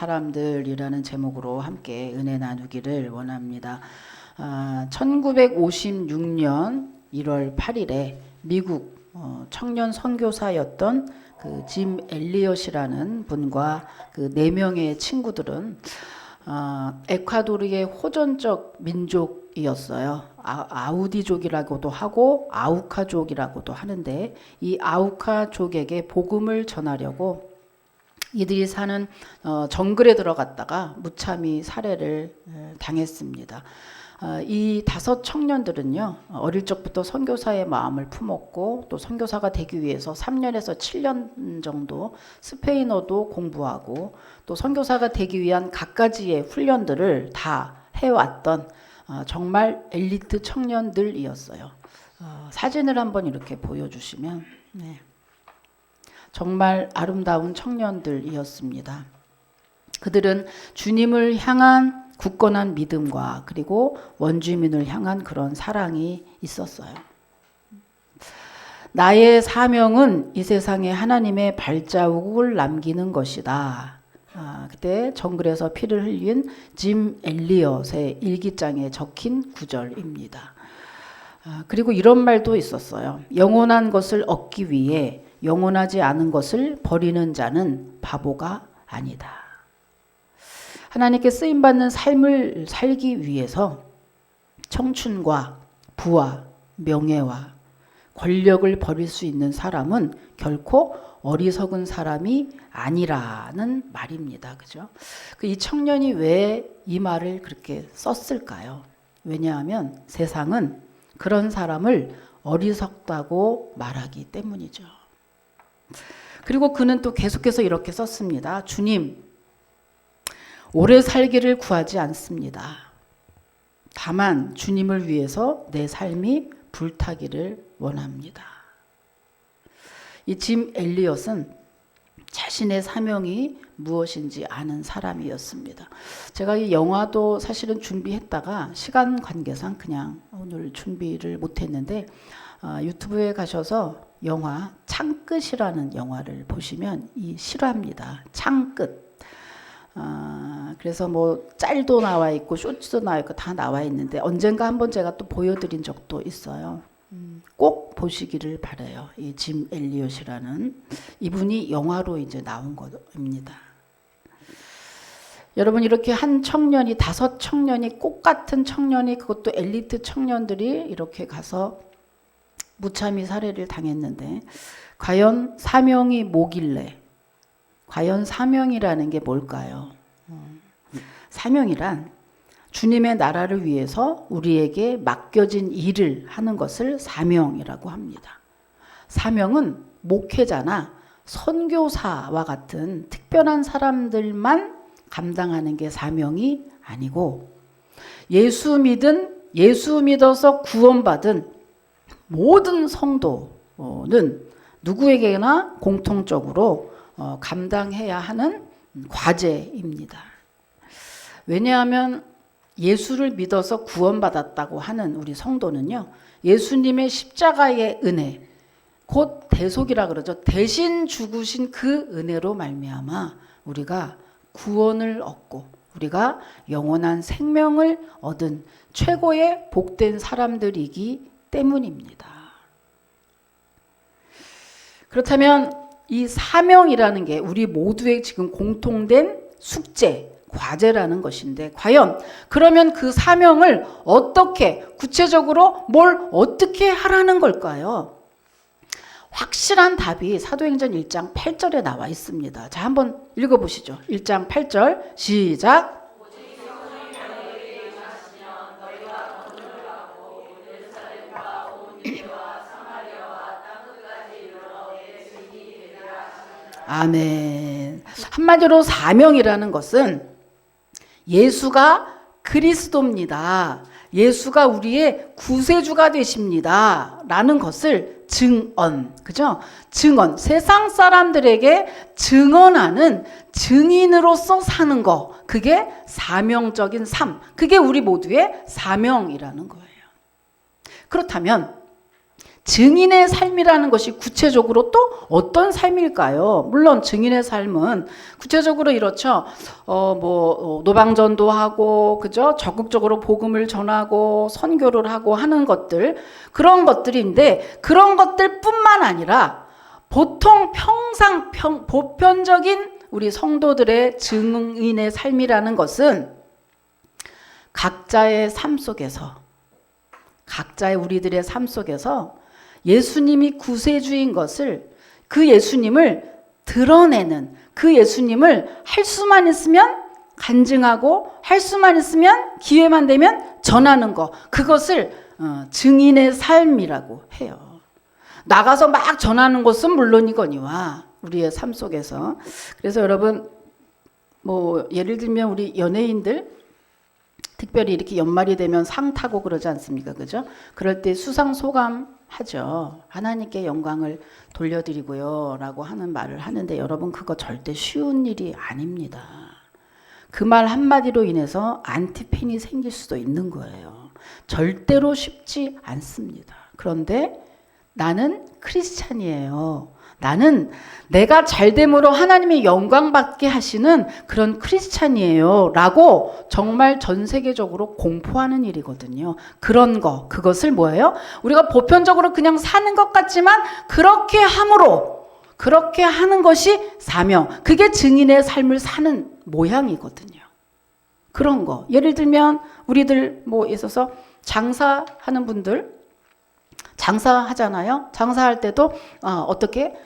사람들이라는 제목으로 함께 은혜 나누기를 원합니다. 1956년 1월 8일에 미국 청년 선교사였던 그 짐 엘리엇이라는 분과 그 4명의 친구들은 에콰도르의 호전적 민족이었어요. 아우디족이라고도 하고 아우카족이라고도 하는데, 이 아우카족에게 복음을 전하려고 이들이 사는 정글에 들어갔다가 무참히 살해를 당했습니다. 이 5 청년들은요, 어릴 적부터 선교사의 마음을 품었고, 또 선교사가 되기 위해서 3년에서 7년 정도 스페인어도 공부하고, 또 선교사가 되기 위한 갖가지의 훈련들을 다 해왔던 정말 엘리트 청년들이었어요. 사진을 한번 이렇게 보여주시면, 네. 정말 아름다운 청년들이었습니다. 그들은 주님을 향한 굳건한 믿음과 그리고 원주민을 향한 그런 사랑이 있었어요. 나의 사명은 이 세상에 하나님의 발자국을 남기는 것이다. 그때 정글에서 피를 흘린 짐 엘리엇의 일기장에 적힌 구절입니다. 그리고 이런 말도 있었어요. 영원한 것을 얻기 위해 영원하지 않은 것을 버리는 자는 바보가 아니다. 하나님께 쓰임받는 삶을 살기 위해서 청춘과 부와 명예와 권력을 버릴 수 있는 사람은 결코 어리석은 사람이 아니라는 말입니다. 그죠? 이 청년이 왜 이 말을 그렇게 썼을까요? 왜냐하면 세상은 그런 사람을 어리석다고 말하기 때문이죠. 그리고 그는 또 계속해서 이렇게 썼습니다. 주님, 오래 살기를 구하지 않습니다. 다만 주님을 위해서 내 삶이 불타기를 원합니다. 이 짐 엘리엇은 자신의 사명이 무엇인지 아는 사람이었습니다. 제가 이 영화도 사실은 준비했다가 시간 관계상 그냥 오늘 준비를 못했는데, 유튜브에 가셔서 영화 창끝이라는 영화를 보시면 이 실화입니다. 창끝. 그래서 뭐 짤도 나와 있고 쇼츠도 나와 있고 다 나와 있는데, 언젠가 한번 제가 또 보여드린 적도 있어요. 꼭 보시기를 바라요. 이 짐 엘리엇이라는 이분이 영화로 이제 나온 겁니다. 여러분, 이렇게 한 청년이 5 청년이 꽃 같은 청년이, 그것도 엘리트 청년들이 이렇게 가서 무참히 살해를 당했는데, 과연 사명이 뭐길래, 과연 사명이라는 게 뭘까요? 사명이란 주님의 나라를 위해서 우리에게 맡겨진 일을 하는 것을 사명이라고 합니다. 사명은 목회자나 선교사와 같은 특별한 사람들만 감당하는 게 사명이 아니고, 예수 믿어서 구원받은 모든 성도는 누구에게나 공통적으로 감당해야 하는 과제입니다. 왜냐하면 예수를 믿어서 구원받았다고 하는 우리 성도는요, 예수님의 십자가의 은혜, 곧 대속이라 그러죠. 대신 죽으신 그 은혜로 말미암아 우리가 구원을 얻고 우리가 영원한 생명을 얻은 최고의 복된 사람들이기 때문입니다. 그렇다면 이 사명이라는 게 우리 모두의 지금 공통된 숙제, 과제라는 것인데, 과연 그러면 그 사명을 어떻게, 구체적으로 뭘 어떻게 하라는 걸까요? 확실한 답이 사도행전 1장 8절에 나와 있습니다. 자, 한번 읽어보시죠. 1장 8절 시작. 아멘. 한마디로 사명이라는 것은 예수가 그리스도입니다. 예수가 우리의 구세주가 되십니다. 라는 것을 증언, 그죠? 증언, 세상 사람들에게 증언하는 증인으로서 사는 거, 그게 사명적인 삶, 그게 우리 모두의 사명이라는 거예요. 그렇다면 증인의 삶이라는 것이 구체적으로 또 어떤 삶일까요? 물론 증인의 삶은 구체적으로 이렇죠. 노방전도 하고, 그죠? 적극적으로 복음을 전하고, 선교를 하고 하는 것들, 그런 것들인데, 그런 것들뿐만 아니라 보통 보편적인 우리 성도들의 증인의 삶이라는 것은 각자의 삶 속에서, 각자의 우리들의 삶 속에서 예수님이 구세주인 것을, 그 예수님을 드러내는, 그 예수님을 할 수만 있으면 간증하고, 할 수만 있으면 기회만 되면 전하는 것, 그것을 증인의 삶이라고 해요. 나가서 막 전하는 것은 물론이거니와 우리의 삶 속에서. 그래서 여러분, 예를 들면 우리 연예인들 특별히 이렇게 연말이 되면 상 타고 그러지 않습니까? 그죠? 그럴 때 수상 소감 하죠. 하나님께 영광을 돌려드리고요 라고 하는 말을 하는데, 여러분, 그거 절대 쉬운 일이 아닙니다. 그 말 한마디로 인해서 안티팬이 생길 수도 있는 거예요. 절대로 쉽지 않습니다. 그런데 나는 크리스찬이에요. 나는 내가 잘됨으로 하나님의 영광 받게 하시는 그런 크리스찬이에요 라고 정말 전 세계적으로 공포하는 일이거든요. 그런 거, 그것을 뭐예요? 우리가 보편적으로 그냥 사는 것 같지만 그렇게 함으로, 그렇게 하는 것이 사명, 그게 증인의 삶을 사는 모양이거든요. 그런 거, 예를 들면 우리들 있어서 장사하는 분들, 장사하잖아요. 장사할 때도 어떻게?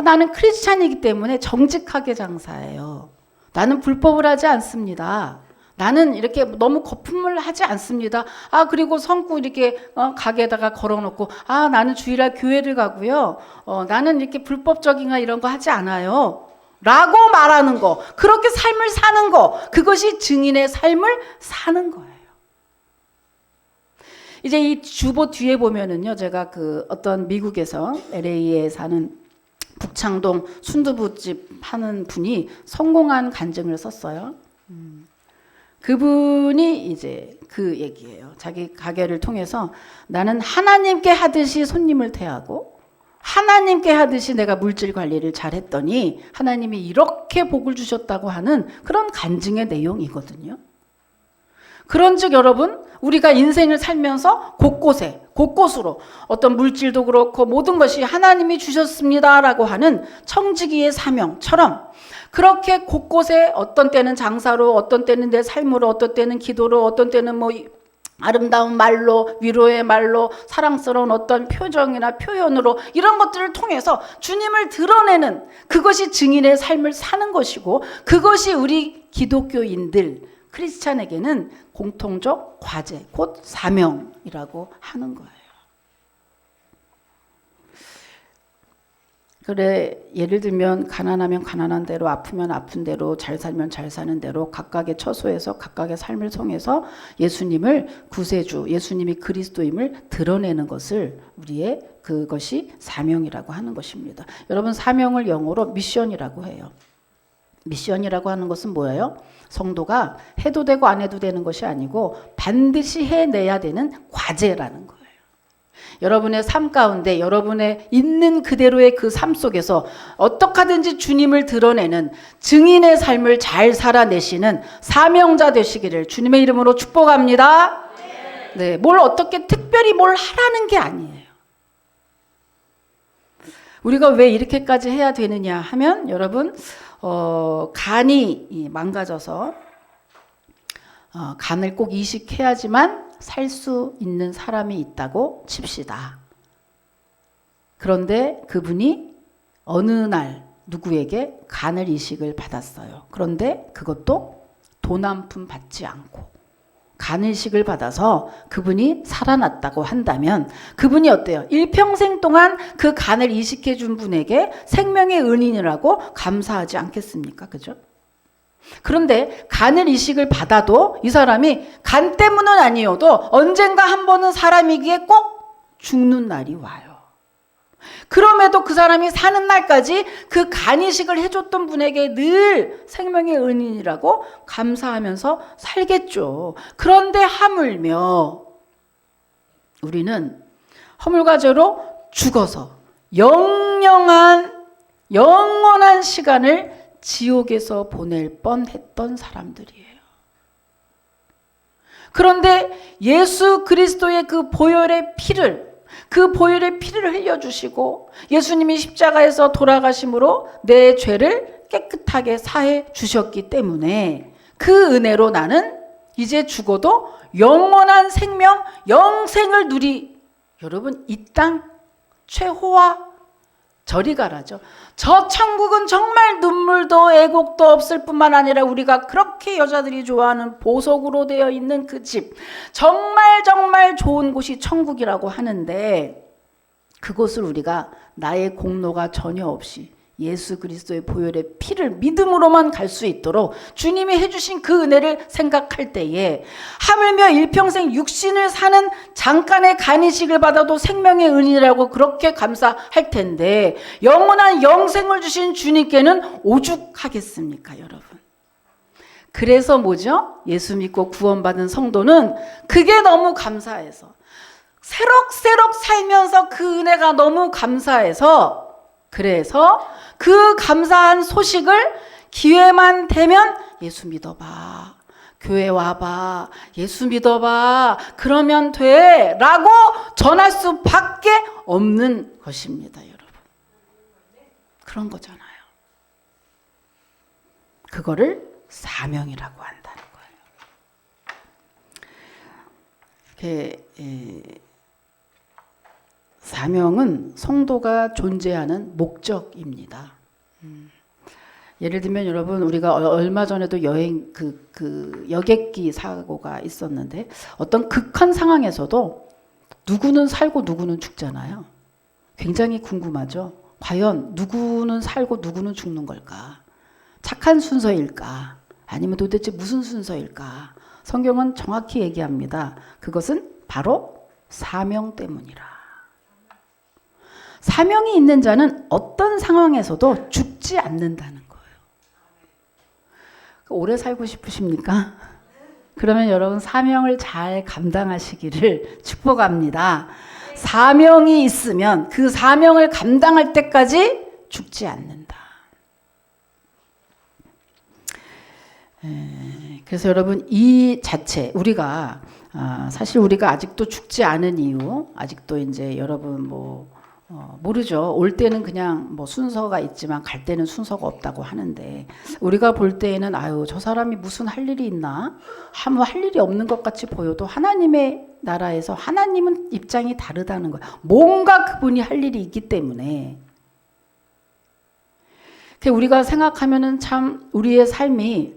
나는 크리스찬이기 때문에 정직하게 장사해요. 나는 불법을 하지 않습니다. 나는 이렇게 너무 거품을 하지 않습니다. 그리고 성구 이렇게 가게에다가 걸어놓고, 나는 주일날 교회를 가고요. 나는 이렇게 불법적인가 이런 거 하지 않아요. 라고 말하는 거, 그렇게 삶을 사는 거, 그것이 증인의 삶을 사는 거예요. 이제 이 주보 뒤에 보면은요, 제가 어떤 미국에서 LA에 사는 북창동 순두부집 하는 분이 성공한 간증을 썼어요. 그분이 이제 그 얘기예요. 자기 가게를 통해서 나는 하나님께 하듯이 손님을 대하고, 하나님께 하듯이 내가 물질 관리를 잘했더니 하나님이 이렇게 복을 주셨다고 하는 그런 간증의 내용이거든요. 그런즉 여러분, 우리가 인생을 살면서 곳곳으로 어떤 물질도 그렇고 모든 것이 하나님이 주셨습니다라고 하는 청지기의 사명처럼, 그렇게 곳곳에 어떤 때는 장사로, 어떤 때는 내 삶으로, 어떤 때는 기도로, 어떤 때는 아름다운 말로, 위로의 말로, 사랑스러운 어떤 표정이나 표현으로, 이런 것들을 통해서 주님을 드러내는, 그것이 증인의 삶을 사는 것이고, 그것이 우리 기독교인들, 크리스찬에게는 공통적 과제, 곧 사명이라고 하는 거예요. 그래, 예를 들면 가난하면 가난한 대로, 아프면 아픈 대로, 잘 살면 잘 사는 대로 각각의 처소에서 각각의 삶을 통해서 예수님을 구세주, 예수님이 그리스도임을 드러내는 것을 우리의 그것이 사명이라고 하는 것입니다. 여러분, 사명을 영어로 미션이라고 해요. 미션이라고 하는 것은 뭐예요? 성도가 해도 되고 안 해도 되는 것이 아니고 반드시 해내야 되는 과제라는 거예요. 여러분의 삶 가운데, 여러분의 있는 그대로의 그 삶 속에서 어떻게 하든지 주님을 드러내는 증인의 삶을 잘 살아내시는 사명자 되시기를 주님의 이름으로 축복합니다. 네, 뭘 어떻게 특별히 뭘 하라는 게 아니에요. 우리가 왜 이렇게까지 해야 되느냐 하면, 여러분, 간이 망가져서 간을 꼭 이식해야지만 살 수 있는 사람이 있다고 칩시다. 그런데 그분이 어느 날 누구에게 간을 이식을 받았어요. 그런데 그것도 돈 한 푼 받지 않고 간이식을 받아서 그분이 살아났다고 한다면, 그분이 어때요? 일평생 동안 그 간을 이식해 준 분에게 생명의 은인이라고 감사하지 않겠습니까? 그죠? 그런데 간을 이식을 받아도 이 사람이 간 때문은 아니어도 언젠가 한 번은 사람이기에 꼭 죽는 날이 와요. 그럼에도 그 사람이 사는 날까지 그 간이식을 해줬던 분에게 늘 생명의 은인이라고 감사하면서 살겠죠. 그런데 하물며 우리는 허물과제로 죽어서 영원한 시간을 지옥에서 보낼 뻔했던 사람들이에요. 그런데 예수 그리스도의 그 보혈의 피를 흘려주시고 예수님이 십자가에서 돌아가심으로 내 죄를 깨끗하게 사해 주셨기 때문에 그 은혜로 나는 이제 죽어도 영원한 생명, 영생을 여러분, 이 땅 최호와 저리 가라죠. 저 천국은 정말 눈물도 애곡도 없을 뿐만 아니라 우리가 그렇게 여자들이 좋아하는 보석으로 되어 있는 그 집, 정말 좋은 곳이 천국이라고 하는데, 그곳을 우리가 나의 공로가 전혀 없이 예수 그리스도의 보혈의 피를 믿음으로만 갈 수 있도록 주님이 해주신 그 은혜를 생각할 때에, 하물며 일평생 육신을 사는 잠깐의 간이식을 받아도 생명의 은이라고 그렇게 감사할 텐데, 영원한 영생을 주신 주님께는 오죽하겠습니까, 여러분? 그래서 뭐죠? 예수 믿고 구원받은 성도는 그게 너무 감사해서, 새록새록 살면서 그 은혜가 너무 감사해서, 그래서 그 감사한 소식을 기회만 되면 예수 믿어봐, 교회 와봐, 예수 믿어봐, 그러면 돼 라고 전할 수밖에 없는 것입니다, 여러분. 그런 거잖아요. 그거를 사명이라고 한다는 거예요. 사명은 성도가 존재하는 목적입니다. 예를 들면 여러분, 우리가 얼마 전에도 여행 그 여객기 사고가 있었는데, 어떤 극한 상황에서도 누구는 살고 누구는 죽잖아요. 굉장히 궁금하죠. 과연 누구는 살고 누구는 죽는 걸까? 착한 순서일까? 아니면 도대체 무슨 순서일까? 성경은 정확히 얘기합니다. 그것은 바로 사명 때문이라. 사명이 있는 자는 어떤 상황에서도 죽지 않는다는 거예요. 오래 살고 싶으십니까? 그러면 여러분, 사명을 잘 감당하시기를 축복합니다. 사명이 있으면 그 사명을 감당할 때까지 죽지 않는다. 그래서 여러분, 이 자체 우리가 사실 우리가 아직도 죽지 않은 이유, 아직도 이제 여러분 모르죠. 올 때는 그냥 순서가 있지만 갈 때는 순서가 없다고 하는데, 우리가 볼 때에는 저 사람이 무슨 할 일이 있나? 할 일이 없는 것 같이 보여도 하나님의 나라에서 하나님은 입장이 다르다는 거예요. 뭔가 그분이 할 일이 있기 때문에. 우리가 생각하면은 참 우리의 삶이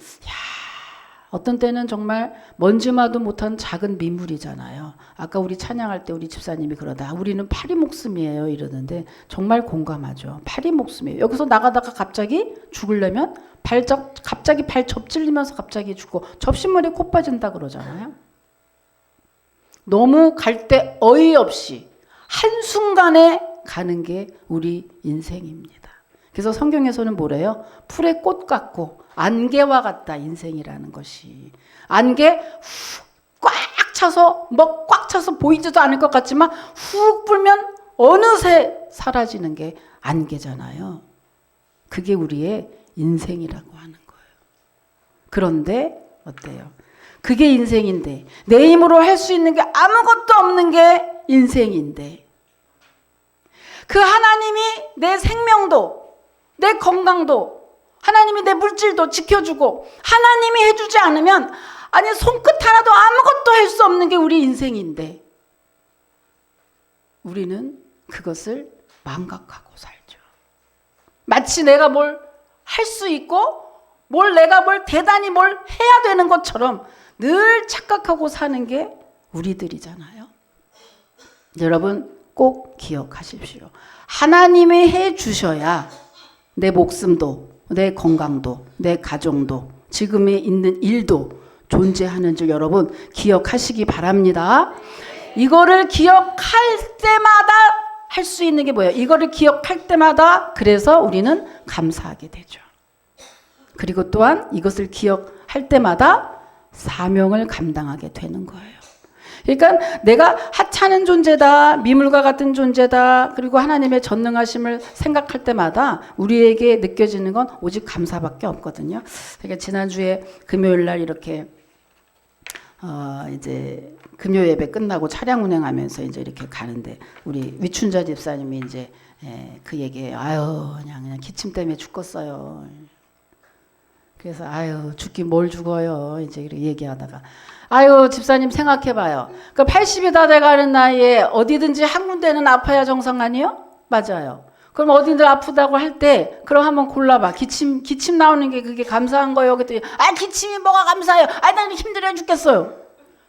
어떤 때는 정말 먼지마도 못한 작은 민물이잖아요. 아까 우리 찬양할 때 우리 집사님이 그러다, 우리는 파리 목숨이에요 이러는데 정말 공감하죠. 파리 목숨이에요. 여기서 나가다가 갑자기 죽으려면 갑자기 발 접질리면서 갑자기 죽고 접신물에 코 빠진다 그러잖아요. 너무 갈 데 어이없이 한순간에 가는 게 우리 인생입니다. 그래서 성경에서는 뭐래요? 풀의 꽃 같고 안개와 같다, 인생이라는 것이. 안개 꽉 차서 꽉 차서 보이지도 않을 것 같지만 훅 불면 어느새 사라지는 게 안개잖아요. 그게 우리의 인생이라고 하는 거예요. 그런데 어때요? 그게 인생인데, 내 힘으로 할 수 있는 게 아무것도 없는 게 인생인데, 그 하나님이 내 생명도 내 건강도, 하나님이 내 물질도 지켜주고 하나님이 해주지 않으면, 손끝 하나도 아무것도 할 수 없는 게 우리 인생인데, 우리는 그것을 망각하고 살죠. 마치 내가 뭘 할 수 있고 내가 대단히 해야 되는 것처럼 늘 착각하고 사는 게 우리들이잖아요. 여러분, 꼭 기억하십시오. 하나님이 해주셔야 내 목숨도, 내 건강도, 내 가정도, 지금에 있는 일도 존재하는 줄 여러분 기억하시기 바랍니다. 이거를 기억할 때마다 할 수 있는 게 뭐예요? 이거를 기억할 때마다 그래서 우리는 감사하게 되죠. 그리고 또한 이것을 기억할 때마다 사명을 감당하게 되는 거예요. 그러니까 내가 하찮은 존재다, 미물과 같은 존재다, 그리고 하나님의 전능하심을 생각할 때마다 우리에게 느껴지는 건 오직 감사밖에 없거든요. 그러니까 지난주에 금요일 날 이렇게 이제 금요 예배 끝나고 차량 운행하면서 이제 이렇게 가는데 우리 위춘자 집사님이 이제 그 얘기예요. 아유 그냥 기침 때문에 죽겠어요. 그래서 아유 죽긴 뭘 죽어요. 이제 이렇게 얘기하다가 아유 집사님 생각해봐요. 그 80이 다 돼가는 나이에 어디든지 한 군데는 아파야 정상 아니에요? 맞아요. 그럼 어디든 아프다고 할 때 그럼 한번 골라봐. 기침 나오는 게 그게 감사한 거예요? 그랬더니 기침이 뭐가 감사해요? 나는 힘들어 죽겠어요.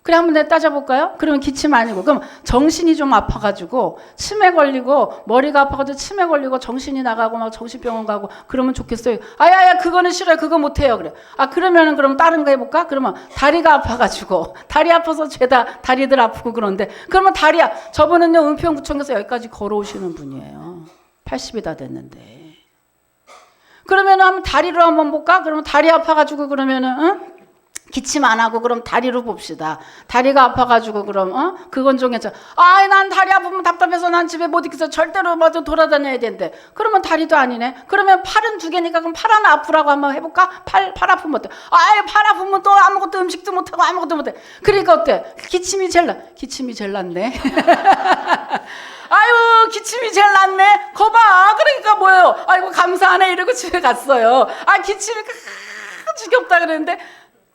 그래 한번 내가 따져볼까요? 그러면 기침 아니고 그럼 정신이 좀 아파가지고 치매 걸리고 머리가 아파가지고 치매 걸리고 정신이 나가고 막 정신병원 가고 그러면 좋겠어요. 야야 그거는 싫어요. 그거 못해요. 그래. 그러면은 그럼 다른 거 해볼까? 그러면 다리가 아파가지고 다리 아파서 죄다 다리들 아프고 그런데 그러면 다리야. 저분은요 은평구청에서 여기까지 걸어오시는 분이에요. 80이 다 됐는데. 그러면은 한번 다리로 한번 볼까? 그러면 다리 아파가지고 그러면은 기침 안 하고 그럼 다리로 봅시다. 다리가 아파가지고 그럼 그건 좀 괜찮아. 난 다리 아프면 답답해서 난 집에 못 있겠어. 절대로 먼저 돌아다녀야 되는데. 그러면 다리도 아니네. 그러면 팔은 두 개니까 그럼 팔 하나 아프라고 한번 해볼까? 팔 아프면 어때? 팔 아프면 또 아무것도 음식도 못하고 아무것도 못해. 그러니까 어때? 기침이 제일 낫네. 아유 기침이 제일 낫네. 거봐. 그러니까 뭐예요? 아이고 감사하네 이러고 집에 갔어요. 기침이 지겹다 그랬는데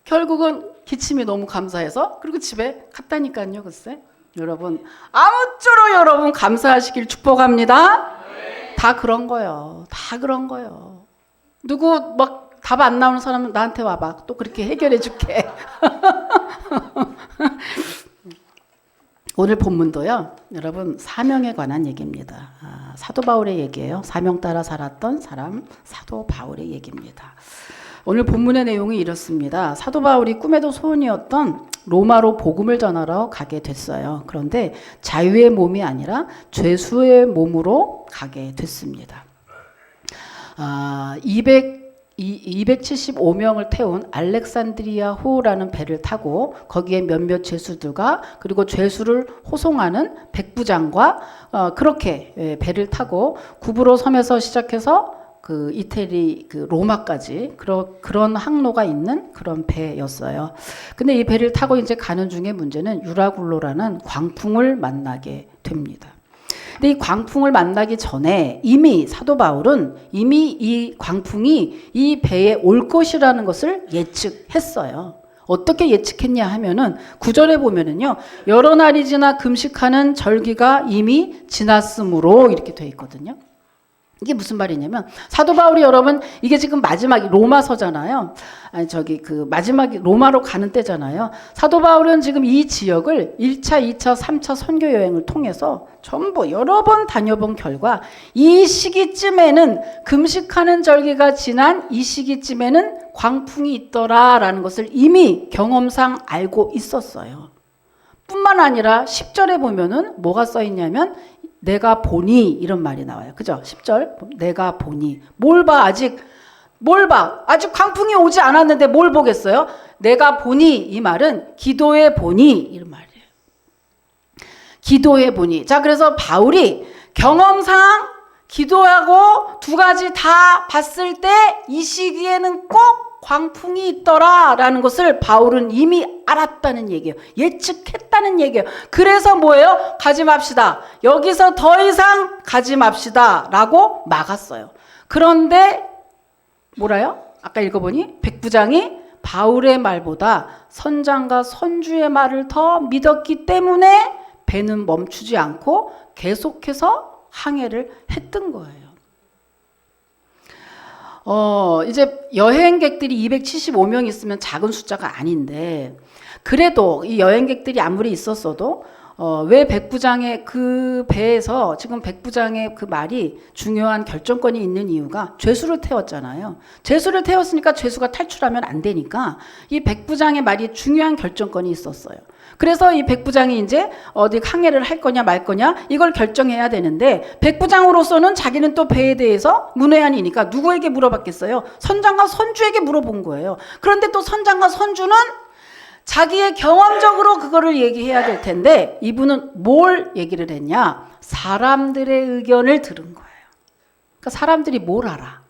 결국은 기침이 너무 감사해서 그리고 집에 갔다니까요. 글쎄 여러분 아무쪼록 여러분 감사하시길 축복합니다. 다 그런 거예요. 다 그런 거예요. 누구 막 답 안 나오는 사람은 나한테 와봐. 또 그렇게 해결해 줄게. 오늘 본문도요. 여러분 사명에 관한 얘기입니다. 사도 바울의 얘기예요. 사명 따라 살았던 사람 사도 바울의 얘기입니다. 오늘 본문의 내용이 이렇습니다. 사도 바울이 꿈에도 소원이었던 로마로 복음을 전하러 가게 됐어요. 그런데 자유의 몸이 아니라 죄수의 몸으로 가게 됐습니다. 275명을 태운 알렉산드리아호라는 배를 타고 거기에 몇몇 죄수들과 그리고 죄수를 호송하는 백부장과 그렇게 배를 타고 구브로 섬에서 시작해서 그 이태리 그 로마까지 그런 항로가 있는 그런 배였어요. 근데 이 배를 타고 이제 가는 중에 문제는 유라굴로라는 광풍을 만나게 됩니다. 근데 이 광풍을 만나기 전에 이미 사도 바울은 이미 이 광풍이 이 배에 올 것이라는 것을 예측했어요. 어떻게 예측했냐 하면은 9절에 보면은요. 여러 날이 지나 금식하는 절기가 이미 지났으므로 이렇게 돼 있거든요. 이게 무슨 말이냐면 사도 바울이 여러분 이게 지금 마지막 로마서잖아요. 마지막 로마로 가는 때잖아요. 사도 바울은 지금 이 지역을 1차, 2차, 3차 선교 여행을 통해서 전부 여러 번 다녀본 결과 이 시기쯤에는 금식하는 절기가 지난 이 시기쯤에는 광풍이 있더라라는 것을 이미 경험상 알고 있었어요. 뿐만 아니라 10절에 보면은 뭐가 써 있냐면 내가 보니 이런 말이 나와요. 그죠? 10절 내가 보니 뭘 봐? 아직 광풍이 오지 않았는데 뭘 보겠어요? 내가 보니 이 말은 기도해 보니 이런 말이에요. 기도해 보니. 자, 그래서 바울이 경험상 기도하고 두 가지 다 봤을 때 이 시기에는 꼭 광풍이 있더라라는 것을 바울은 이미 알았다는 얘기예요. 예측했다는 얘기예요. 그래서 뭐예요? 가지 맙시다. 여기서 더 이상 가지 맙시다 라고 막았어요. 그런데 뭐라요? 아까 읽어보니 백부장이 바울의 말보다 선장과 선주의 말을 더 믿었기 때문에 배는 멈추지 않고 계속해서 항해를 했던 거예요. 이제 여행객들이 275명 있으면 작은 숫자가 아닌데 그래도 이 여행객들이 아무리 있었어도 왜 백부장의 그 배에서 지금 백부장의 그 말이 중요한 결정권이 있는 이유가 죄수를 태웠잖아요. 죄수를 태웠으니까 죄수가 탈출하면 안 되니까 이 백부장의 말이 중요한 결정권이 있었어요. 그래서 이 백부장이 이제 어디 항해를 할 거냐 말 거냐 이걸 결정해야 되는데 백부장으로서는 자기는 또 배에 대해서 문외한이니까 누구에게 물어봤겠어요? 선장과 선주에게 물어본 거예요. 그런데 또 선장과 선주는 자기의 경험적으로 그거를 얘기해야 될 텐데 이분은 뭘 얘기를 했냐? 사람들의 의견을 들은 거예요. 그러니까 사람들이 뭘 알아?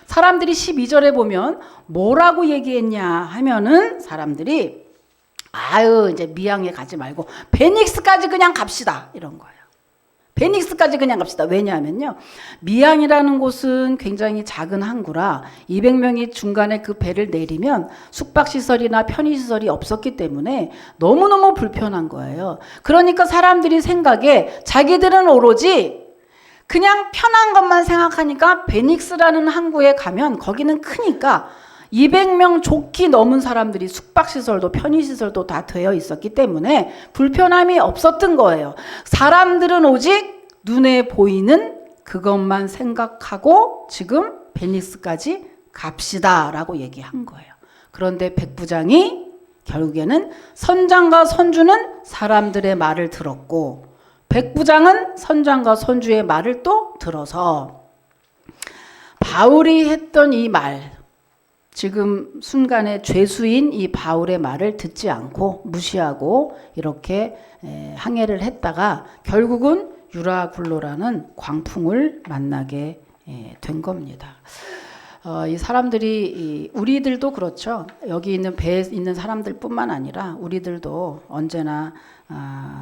사람들이 12절에 보면 뭐라고 얘기했냐 하면은 사람들이 아유 이제 미양에 가지 말고 베닉스까지 그냥 갑시다 이런 거예요. 베닉스까지 그냥 갑시다. 왜냐하면요. 미양이라는 곳은 굉장히 작은 항구라 200명이 중간에 그 배를 내리면 숙박시설이나 편의시설이 없었기 때문에 너무너무 불편한 거예요. 그러니까 사람들이 생각에 자기들은 오로지 그냥 편한 것만 생각하니까 베닉스라는 항구에 가면 거기는 크니까 200명 좋게 넘은 사람들이 숙박시설도 편의시설도 다 되어 있었기 때문에 불편함이 없었던 거예요. 사람들은 오직 눈에 보이는 그것만 생각하고 지금 베니스까지 갑시다 라고 얘기한 거예요. 그런데 백부장이 결국에는 선장과 선주는 사람들의 말을 들었고 백부장은 선장과 선주의 말을 또 들어서 바울이 했던 이 말, 지금 순간에 죄수인 이 바울의 말을 듣지 않고 무시하고 이렇게 항해를 했다가 결국은 유라굴로라는 광풍을 만나게 된 겁니다. 이 사람들이 우리들도 그렇죠. 여기 있는 배에 있는 사람들뿐만 아니라 우리들도 언제나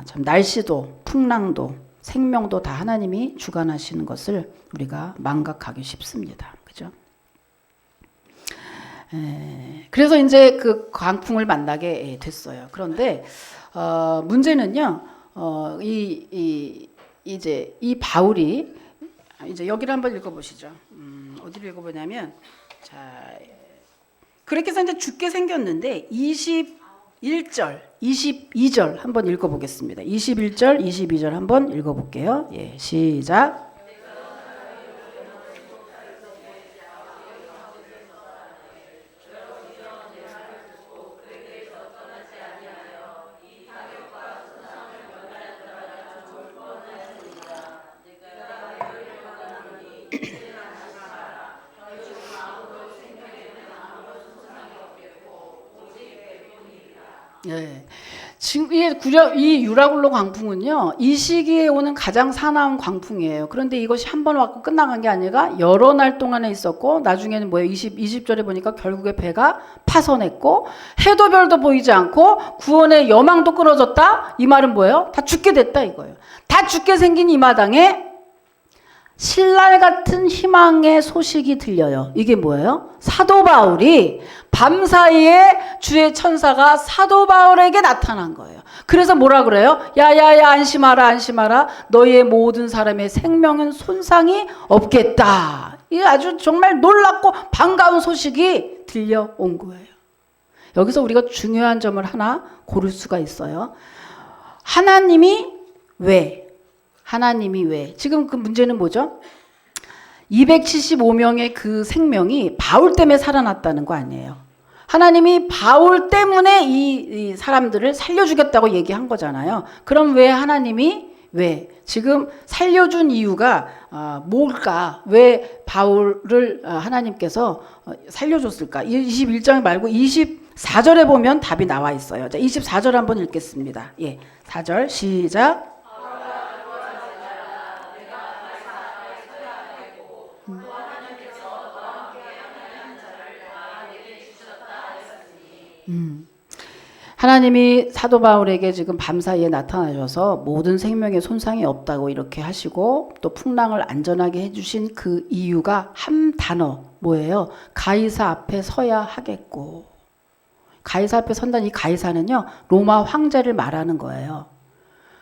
참 날씨도 풍랑도 생명도 다 하나님이 주관하시는 것을 우리가 망각하기 쉽습니다. 그죠? 그래서 이제 그 광풍을 만나게 됐어요. 그런데 문제는요. 이제 이 바울이 이제 여기를 한번 읽어보시죠. 어디를 읽어보냐면 자 그렇게 해서 이제 죽게 생겼는데 21절, 22절 한번 읽어보겠습니다. 21절, 22절 한번 읽어볼게요. 예, 시작. 네. 지금 이 유라굴로 광풍은요, 이 시기에 오는 가장 사나운 광풍이에요. 그런데 이것이 한 번 왔고 끝나간 게 아니라 여러 날 동안에 있었고, 나중에는 뭐예요? 20절에 보니까 결국에 배가 파손했고, 해도 별도 보이지 않고, 구원의 여망도 끊어졌다? 이 말은 뭐예요? 다 죽게 됐다 이거예요. 다 죽게 생긴 이 마당에 신랄 같은 희망의 소식이 들려요. 이게 뭐예요? 사도 바울이 밤사이에 주의 천사가 사도 바울에게 나타난 거예요. 그래서 뭐라 그래요? 야야야 안심하라 안심하라 너희의 모든 사람의 생명은 손상이 없겠다. 이 아주 정말 놀랍고 반가운 소식이 들려온 거예요. 여기서 우리가 중요한 점을 하나 고를 수가 있어요. 하나님이 왜? 하나님이 왜? 지금 그 문제는 뭐죠? 275명의 그 생명이 바울 때문에 살아났다는 거 아니에요. 하나님이 바울 때문에 이 사람들을 살려주겠다고 얘기한 거잖아요. 그럼 왜 하나님이 왜? 지금 살려준 이유가 뭘까? 왜 바울을 하나님께서 살려줬을까? 21장 말고 24절에 보면 답이 나와 있어요. 자, 24절 한번 읽겠습니다. 예, 4절 시작. 하나님이 사도 바울에게 지금 밤사이에 나타나셔서 모든 생명에 손상이 없다고 이렇게 하시고 또 풍랑을 안전하게 해주신 그 이유가 한 단어 뭐예요? 가이사 앞에 서야 하겠고. 가이사 앞에 선다는 이 가이사는요 로마 황제를 말하는 거예요.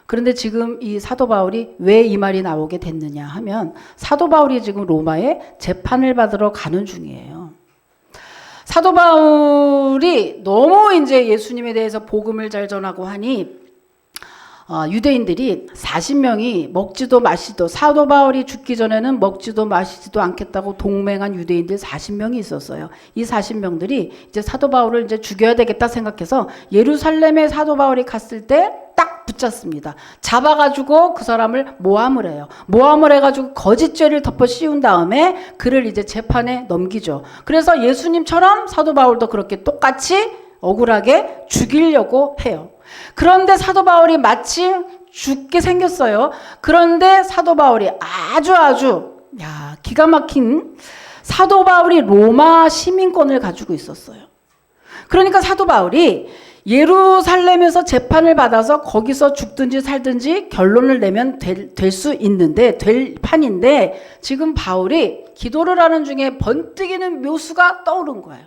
그런데 지금 이 사도 바울이 왜 이 말이 나오게 됐느냐 하면 사도 바울이 지금 로마에 재판을 받으러 가는 중이에요. 사도 바울이 너무 이제 예수님에 대해서 복음을 잘 전하고 하니 유대인들이 40명이 먹지도 마시도 사도 바울이 죽기 전에는 먹지도 마시지도 않겠다고 동맹한 유대인들 40명이 있었어요. 이 40명들이 이제 사도 바울을 이제 죽여야 되겠다 생각해서 예루살렘에 사도 바울이 갔을 때 딱 붙잡습니다. 잡아가지고 그 사람을 모함을 해요. 모함을 해가지고 거짓죄를 덮어 씌운 다음에 그를 이제 재판에 넘기죠. 그래서 예수님처럼 사도 바울도 그렇게 똑같이 억울하게 죽이려고 해요. 그런데 사도 바울이 마침 죽게 생겼어요. 그런데 사도 바울이 아주 기가 막힌 사도 바울이 로마 시민권을 가지고 있었어요. 그러니까 사도 바울이 예루살렘에서 재판을 받아서 거기서 죽든지 살든지 결론을 내면 될 수 있는데, 될 판인데, 지금 바울이 기도를 하는 중에 번뜩이는 묘수가 떠오른 거예요.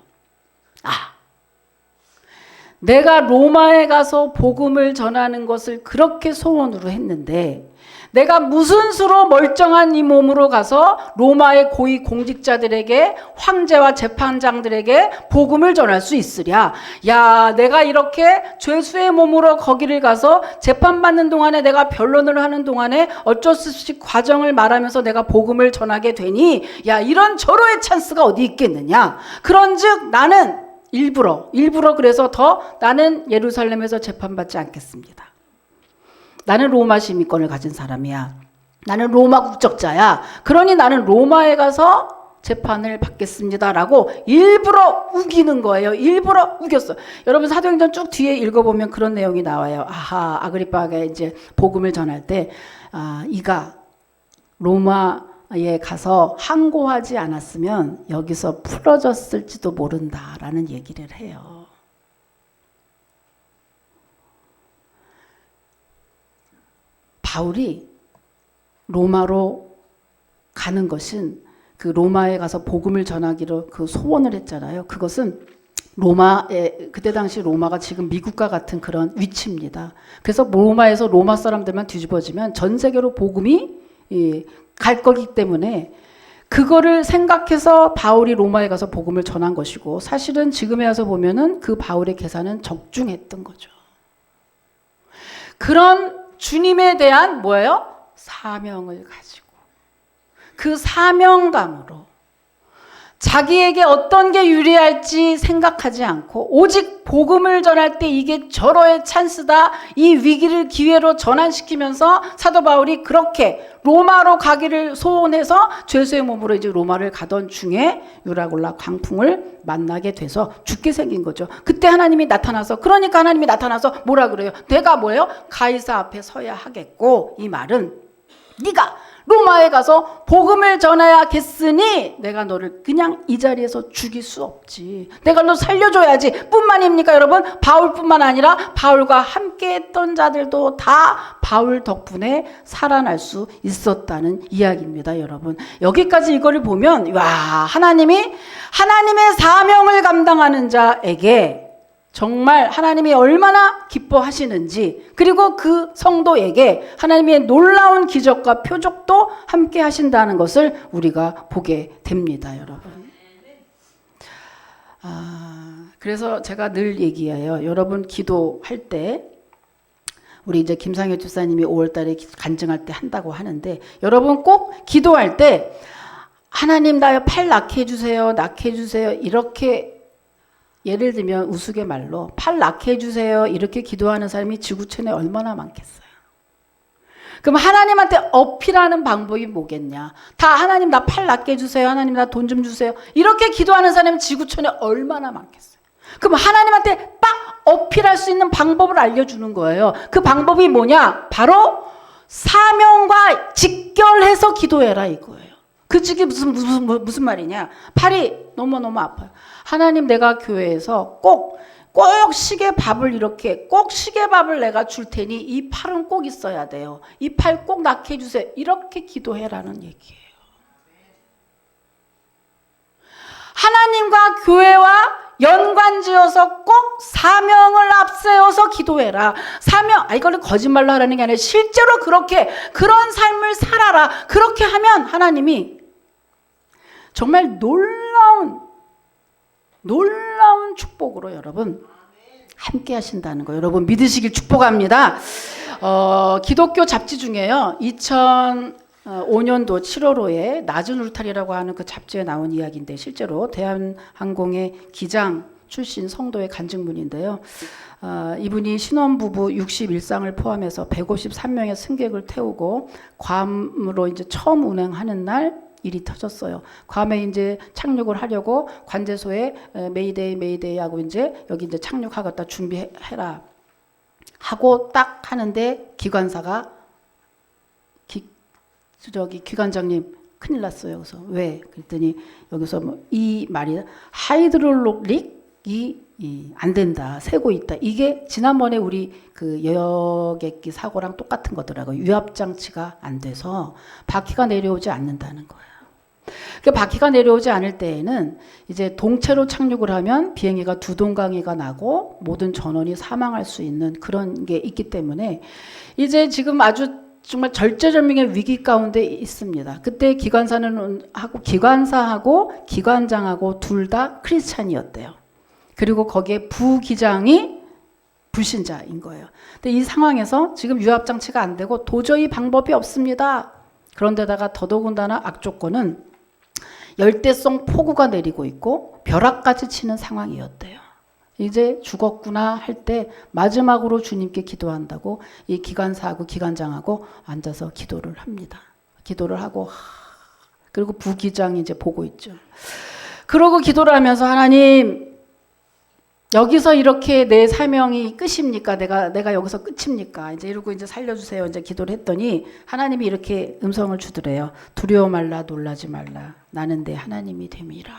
내가 로마에 가서 복음을 전하는 것을 그렇게 소원으로 했는데, 내가 무슨 수로 멀쩡한 이 몸으로 가서 로마의 고위 공직자들에게, 황제와 재판장들에게 복음을 전할 수 있으랴. 내가 이렇게 죄수의 몸으로 거기를 가서 재판받는 동안에, 내가 변론을 하는 동안에 어쩔 수 없이 과정을 말하면서 내가 복음을 전하게 되니, 이런 절호의 찬스가 어디 있겠느냐. 그런즉 나는 일부러 그래서 나는 예루살렘에서 재판받지 않겠습니다. 나는 로마 시민권을 가진 사람이야. 나는 로마 국적자야. 그러니 나는 로마에 가서 재판을 받겠습니다라고 일부러 우기는 거예요. 일부러 우겼어요. 여러분 사도행전 쭉 뒤에 읽어보면 그런 내용이 나와요. 아그리빠가 이제 복음을 전할 때 이가 로마에 가서 항고하지 않았으면 여기서 풀어졌을지도 모른다라는 얘기를 해요. 바울이 로마로 가는 것은, 그 로마에 가서 복음을 전하기로 그 소원을 했잖아요. 그것은 그때 당시 로마가 지금 미국과 같은 그런 위치입니다. 그래서 로마에서 로마 사람들만 뒤집어지면 전 세계로 복음이 갈 거기 때문에 그거를 생각해서 바울이 로마에 가서 복음을 전한 것이고, 사실은 지금에 와서 보면은 그 바울의 계산은 적중했던 거죠. 그런 주님에 대한 사명을 가지고, 그 사명감으로 자기에게 어떤 게 유리할지 생각하지 않고 오직 복음을 전할 때 이게 절호의 찬스다, 이 위기를 기회로 전환시키면서 사도 바울이 그렇게 로마로 가기를 소원해서 죄수의 몸으로 이제 로마를 가던 중에 유라굴라 광풍을 만나게 돼서 죽게 생긴 거죠. 그때 하나님이 나타나서, 그러니까 하나님이 나타나서 뭐라 그래요? 내가 가이사 앞에 서야 하겠고, 이 말은 네가 로마에 가서 복음을 전해야겠으니 내가 너를 그냥 이 자리에서 죽일 수 없지. 내가 너 살려줘야지. 뿐만입니까 여러분? 바울뿐만 아니라 바울과 함께 했던 자들도 다 바울 덕분에 살아날 수 있었다는 이야기입니다. 여러분, 여기까지 이거를 보면 하나님의 사명을 감당하는 자에게 정말 하나님이 얼마나 기뻐하시는지, 그리고 그 성도에게 하나님의 놀라운 기적과 표적도 함께 하신다는 것을 우리가 보게 됩니다. 여러분. 그래서 제가 늘 얘기해요. 여러분 기도할 때, 우리 이제 김상현 집사님이 5월달에 간증할 때 한다고 하는데, 여러분 꼭 기도할 때 하나님 나 팔 낳게 해주세요, 낳게 해주세요, 이렇게, 예를 들면 우스갯말로 팔 낳게 해주세요 이렇게 기도하는 사람이 지구촌에 얼마나 많겠어요. 그럼 하나님한테 어필하는 방법이 뭐겠냐. 다 하나님 나 팔 낳게 해주세요, 하나님 나 돈 좀 주세요, 이렇게 기도하는 사람이 지구촌에 얼마나 많겠어요. 그럼 하나님한테 딱 어필할 수 있는 방법을 알려주는 거예요. 그 방법이 뭐냐, 바로 사명과 직결해서 기도해라 이거예요. 그게 무슨 말이냐. 팔이 너무너무 아파요. 하나님 내가 교회에서 꼭 시계밥을 내가 줄 테니 이 팔은 꼭 있어야 돼요. 이 팔 꼭 낳게 해주세요. 이렇게 기도해라는 얘기예요. 하나님과 교회와 연관지어서 꼭 사명을 앞세워서 기도해라. 이거는 거짓말로 하라는 게 아니라 실제로 그런 삶을 살아라. 그렇게 하면 하나님이 정말 놀라운 축복으로 여러분 함께 하신다는 거 여러분 믿으시길 축복합니다. 기독교 잡지 중에요. 2005년도 7월호에 낮은 울타리라고 하는 그 잡지에 나온 이야기인데, 실제로 대한항공의 기장 출신 성도의 간증문인데요. 이분이 신혼부부 61상을 포함해서 153명의 승객을 태우고 괌으로 이제 처음 운행하는 날 일이 터졌어요. 괌에 이제 착륙을 하려고 관제소에 메이데이 하고 이제 여기 이제 착륙하겠다 준비해라 하고 딱 하는데 기관사가 기관장님 큰일 났어요. 그래서 왜? 그랬더니 여기서 뭐 이 말이 하이드롤릭이 안 된다. 새고 있다. 이게 지난번에 우리 그 여객기 사고랑 똑같은 거더라고요. 유압 장치가 안 돼서 바퀴가 내려오지 않는다는 거예요. 그 바퀴가 내려오지 않을 때에는 이제 동체로 착륙을 하면 비행기가 두동강이가 나고 모든 전원이 사망할 수 있는 그런 게 있기 때문에 이제 지금 아주 정말 절제절명의 위기 가운데 있습니다. 그때 기관사하고 기관장하고 둘 다 크리스찬이었대요. 그리고 거기에 부기장이 불신자인 거예요. 근데 이 상황에서 지금 유압장치가 안 되고 도저히 방법이 없습니다. 그런데다가 더더군다나 악조건은 열대성 폭우가 내리고 있고 벼락까지 치는 상황이었대요. 이제 죽었구나 할 때 마지막으로 주님께 기도한다고 이 기관사하고 기관장하고 앉아서 기도를 합니다. 기도를 하고 그리고 부기장이 이제 보고 있죠. 그러고 기도를 하면서 하나님 여기서 이렇게 내 사명이 끝입니까? 내가 여기서 끝입니까? 이제 이러고 이제 살려주세요. 이제 기도를 했더니 하나님이 이렇게 음성을 주더래요. 두려워 말라 놀라지 말라 나는 내 하나님이 됨이라.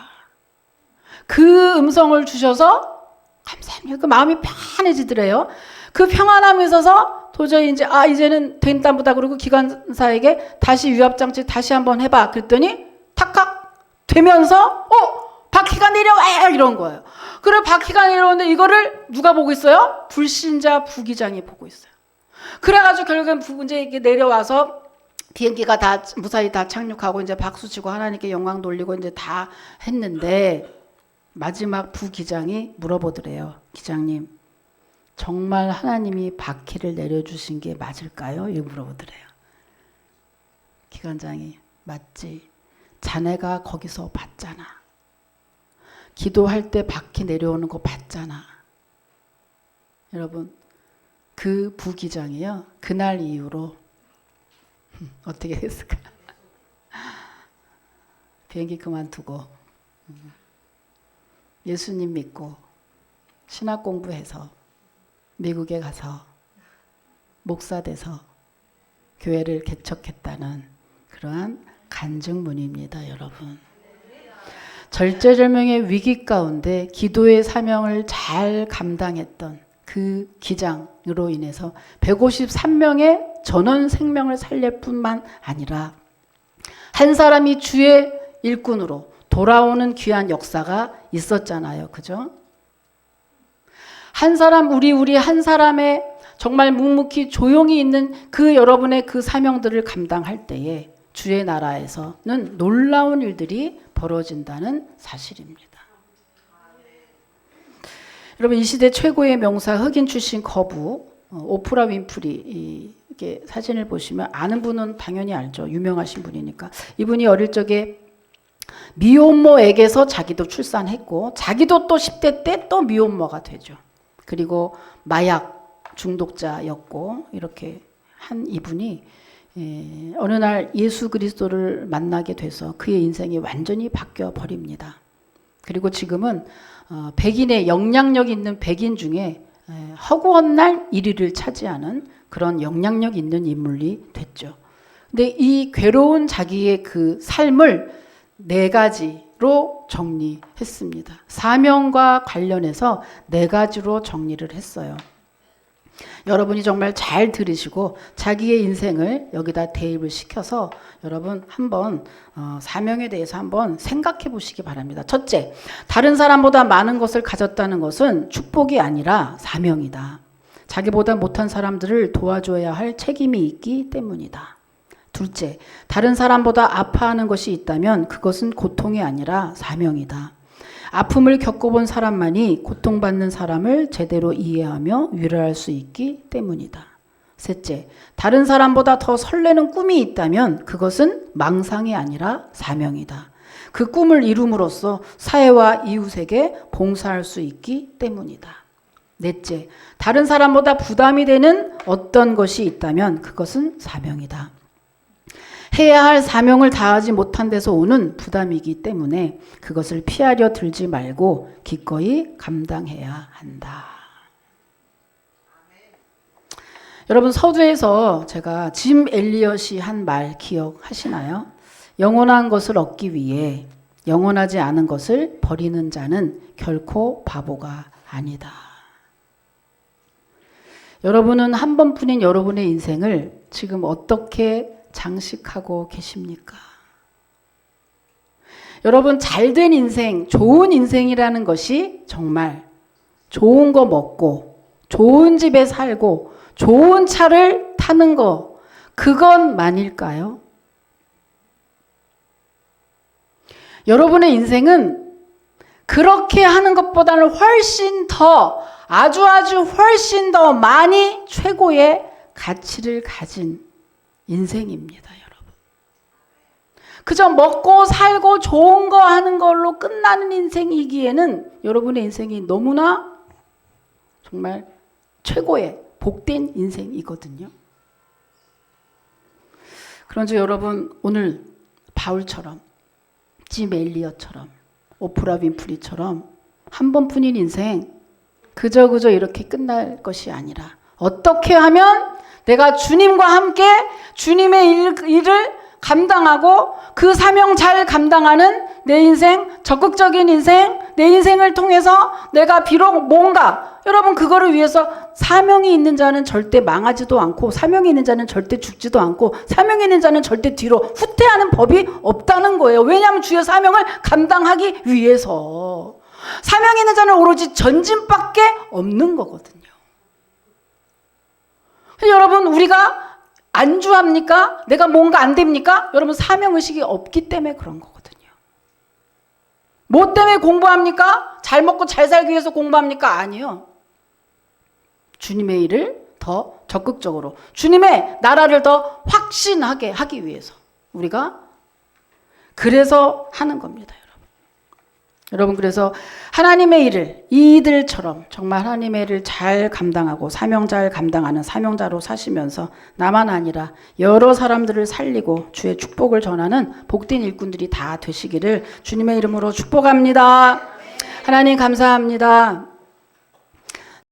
그 음성을 주셔서 감사합니다. 그 마음이 편해지더래요. 그 평안함에 있어서 도저히 이제 이제는 된다 보다 그러고 기관사에게 다시 유압장치 다시 한번 해봐. 그랬더니 탁탁 되면서 바퀴가 내려와요 이런 거예요. 그래 바퀴가 내려오는데 이거를 누가 보고 있어요? 불신자 부기장이 보고 있어요. 그래가지고 결국엔 이제 이게 내려와서 비행기가 다 무사히 다 착륙하고 이제 박수치고 하나님께 영광 돌리고 이제 다 했는데 마지막 부기장이 물어보더래요. 기장님, 정말 하나님이 바퀴를 내려주신 게 맞을까요? 이렇게 물어보더래요. 기관장이 맞지. 자네가 거기서 봤잖아. 기도할 때 바퀴 내려오는 거 봤잖아. 여러분, 그 부기장이요. 그날 이후로 어떻게 했을까? 비행기 그만두고 예수님 믿고 신학 공부해서 미국에 가서 목사 돼서 교회를 개척했다는 그러한 간증문입니다, 여러분. 절제절명의 위기 가운데 기도의 사명을 잘 감당했던 그 기장으로 인해서 153명의 전원 생명을 살릴 뿐만 아니라 한 사람이 주의 일꾼으로 돌아오는 귀한 역사가 있었잖아요. 그죠? 한 사람, 우리 한 사람의 정말 묵묵히 조용히 있는 그 여러분의 그 사명들을 감당할 때에 주의 나라에서는 놀라운 일들이 벌어진다는 사실입니다. 여러분, 이 시대 최고의 명사 흑인 출신 거부 오프라 윈프리 이렇게 사진을 보시면 아는 분은 당연히 알죠. 유명하신 분이니까. 이분이 어릴 적에 미혼모에게서 자기도 출산했고 자기도 또 10대 때 또 미혼모가 되죠. 그리고 마약 중독자였고 이렇게 한 이분이 어느 날 예수 그리스도를 만나게 돼서 그의 인생이 완전히 바뀌어 버립니다. 그리고 지금은 백인의 영향력 있는 백인 중에 허구한 날 1위를 차지하는 그런 영향력 있는 인물이 됐죠. 근데 이 괴로운 자기의 그 삶을 4가지로 정리했습니다. 사명과 관련해서 4가지로 정리를 했어요. 여러분이 정말 잘 들으시고 자기의 인생을 여기다 대입을 시켜서 여러분 한번 사명에 대해서 한번 생각해 보시기 바랍니다. 첫째, 다른 사람보다 많은 것을 가졌다는 것은 축복이 아니라 사명이다. 자기보다 못한 사람들을 도와줘야 할 책임이 있기 때문이다. 둘째, 다른 사람보다 아파하는 것이 있다면 그것은 고통이 아니라 사명이다. 아픔을 겪어본 사람만이 고통받는 사람을 제대로 이해하며 위로할 수 있기 때문이다. 셋째, 다른 사람보다 더 설레는 꿈이 있다면 그것은 망상이 아니라 사명이다. 그 꿈을 이룸으로써 사회와 이웃에게 봉사할 수 있기 때문이다. 넷째, 다른 사람보다 부담이 되는 어떤 것이 있다면 그것은 사명이다. 해야 할 사명을 다하지 못한 데서 오는 부담이기 때문에 그것을 피하려 들지 말고 기꺼이 감당해야 한다. 여러분, 서두에서 제가 짐 엘리엇이 한 말 기억하시나요? 영원한 것을 얻기 위해 영원하지 않은 것을 버리는 자는 결코 바보가 아니다. 여러분은 한 번뿐인 여러분의 인생을 지금 어떻게 장식하고 계십니까? 여러분, 잘된 인생, 좋은 인생이라는 것이 정말 좋은 거 먹고 좋은 집에 살고 좋은 차를 타는 거, 그것만일까요? 여러분의 인생은 그렇게 하는 것보다는 훨씬 더, 아주 훨씬 더 많이 최고의 가치를 가진 인생입니다, 여러분. 그저 먹고 살고 좋은 거 하는 걸로 끝나는 인생이기에는 여러분의 인생이 너무나 정말 최고의 복된 인생이거든요. 그런즉 여러분, 오늘 바울처럼, 짐 엘리엇처럼, 오프라 윈프리처럼 한 번뿐인 인생 그저 이렇게 끝날 것이 아니라 어떻게 하면 내가 주님과 함께 주님의 일을 감당하고 그 사명 잘 감당하는 내 인생, 적극적인 인생, 내 인생을 통해서 내가 비록 뭔가, 여러분, 그거를 위해서 사명이 있는 자는 절대 망하지도 않고 사명이 있는 자는 절대 죽지도 않고 사명이 있는 자는 절대 뒤로 후퇴하는 법이 없다는 거예요. 왜냐하면 주의 사명을 감당하기 위해서. 사명이 있는 자는 오로지 전진밖에 없는 거거든요. 여러분, 우리가 안주합니까? 내가 뭔가 안 됩니까? 여러분, 사명의식이 없기 때문에 그런 거거든요. 뭐 때문에 공부합니까? 잘 먹고 잘 살기 위해서 공부합니까? 아니요. 주님의 일을 더 적극적으로, 주님의 나라를 더 확신하게 하기 위해서 우리가 그래서 하는 겁니다, 여러분. 여러분, 그래서 하나님의 일을 이들처럼 정말 하나님의 일을 잘 감당하고 사명 잘 감당하는 사명자로 사시면서 나만 아니라 여러 사람들을 살리고 주의 축복을 전하는 복된 일꾼들이 다 되시기를 주님의 이름으로 축복합니다. 하나님 감사합니다.